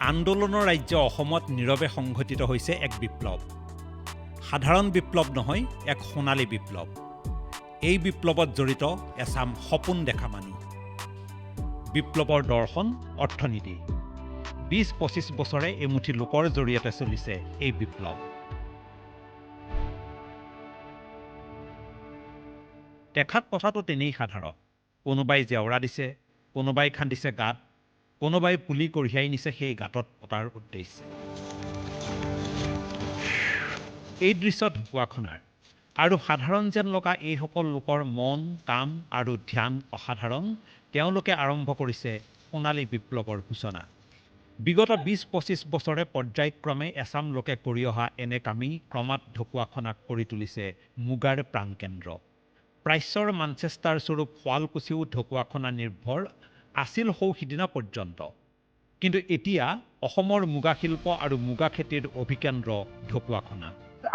আন্দোলনৰ ৰাজ্য অসমত নীৰৱে সংঘটিত হৈছে এক বিপ্লৱ। সাধাৰণ বিপ্লৱ নহয়, এক সোণালী বিপ্লৱ। এই বিপ্লৱত জড়িত এচাম সপোন দেখা মানুহ। বিপ্লৱৰ দৰ্শন অৰ্থনীতি। ২০-২৫ বছৰে এমুঠি লোকৰ জৰিয়তে চলিছে এই বিপ্লৱ। দেখাত কথাটো তেনেই সাধাৰণ। কোনোবাই জেওৰা দিছে, কোনোবাই খান্দিছে গাঁত, কোনোবাই পুলি কঢ়িয়াই নিছে সেই গাঁতত পতাৰ উদ্দেশ্যে। এই দৃশ্যত ঢকুৱাখনাৰ আৰু সাধাৰণ যেন লগা এইসকল লোকৰ মন, কাম আৰু ধ্যান অসাধাৰণ। তেওঁলোকে আৰম্ভ কৰিছে সোণালী বিপ্লৱৰ সূচনা। বিগত ২০-২৫ বছৰে পৰ্যায়ক্ৰমে এচাম লোকে কৰি অহা এনে কামেই ক্ৰমাৎ ঢকুৱাখনাক কৰি তুলিছে মুগাৰ প্ৰাণকেন্দ্ৰ। প্ৰাচ্যৰ মানচেষ্টাৰ স্বৰূপ শুৱালকুছিও ঢকুৱাখনা নিৰ্ভৰ আছিল সৌ সিদিনা পৰ্যন্ত। কিন্তু এতিয়া অসমৰ মুগা শিল্প আৰু মুগা খেতিৰ অভিকেন্দ্ৰ ঢকুৱাখনা।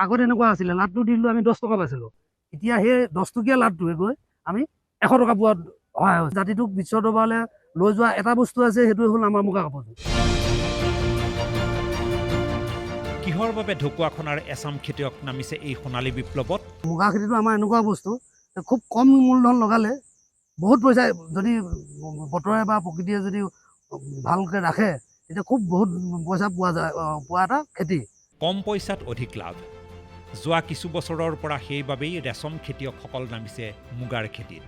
আগত এনেকুৱা আছিলে, লাড্ডু দিলোঁ আমি 10 টকা পাইছিলোঁ। এতিয়া সেই 10 টকীয়া লাড্ডুৱে গৈ আমি 100 টকা পোৱাত সহায় হৈছে। জাতিটোক বিশ্ব দৰবাৰলৈ লৈ যোৱা এটা বস্তু আছে, সেইটোৱে হ'ল আমাৰ মুগা কাপোৰযোৰ। কিহৰ বাবে ঢকুৱাখনাৰ এচাম খেতিয়ক নামিছে এই সোণালী বিপ্লৱত? মুগা খেতিটো আমাৰ এনেকুৱা বস্তু, খুব কম মূলধন লগালে বহুত পইচা, যদি বতৰে বা প্ৰকৃতিয়ে যদি ভালকৈ ৰাখে তেতিয়া খুব বহুত পইচা পোৱা এটা খেতি। কম পইচাত অধিক লাভ। যোৱা কিছু বছৰৰ পৰা সেইবাবেই ৰেচম খেতিয়কসকল নামিছে মুগাৰ খেতিত।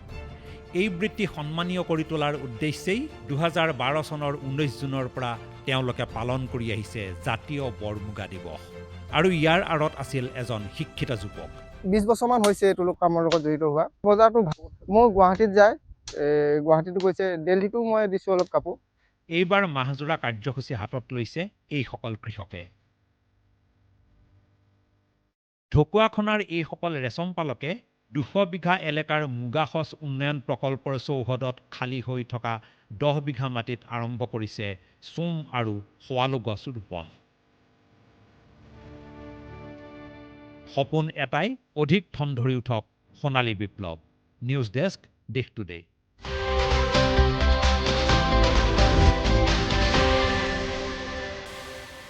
এই বৃত্তি সন্মানীয় কৰি তোলাৰ উদ্দেশ্যেই ২০১২ চনৰ ১৯ জুনৰ পৰা তেওঁলোকে পালন কৰি আহিছে জাতীয় বৰমুগা দিৱস। আৰু ইয়াৰ আঁৰত আছিল এজন শিক্ষিত যুৱক। ২০ বছৰমান হৈছে এইটো কামৰ লগত জড়িত হোৱা। বজাৰটো মোৰ গুৱাহাটীত যায়, গুৱাহাটীতো গৈছে, দিল্লীতো মই দিছোঁ অলপ কাপোৰ। এইবাৰ মাহজোৰা কাৰ্যসূচী হাতত লৈছে এইসকল কৃষকে। ঢকুৱাখনাৰ এইসকল ৰেচম পালকে ২০০ বিঘা এলেকাৰ মুগাসচ উন্নয়ন প্ৰকল্পৰ চৌহদত খালী হৈ থকা ১০ বিঘা মাটিত আৰম্ভ কৰিছে চোম আৰু শোৱালো গছ ৰোপণ। সপোন এটাই, অধিক ঠন ধৰি উঠক সোণালী বিপ্লৱ। নিউজ ডেস্ক, দেশ টুডে।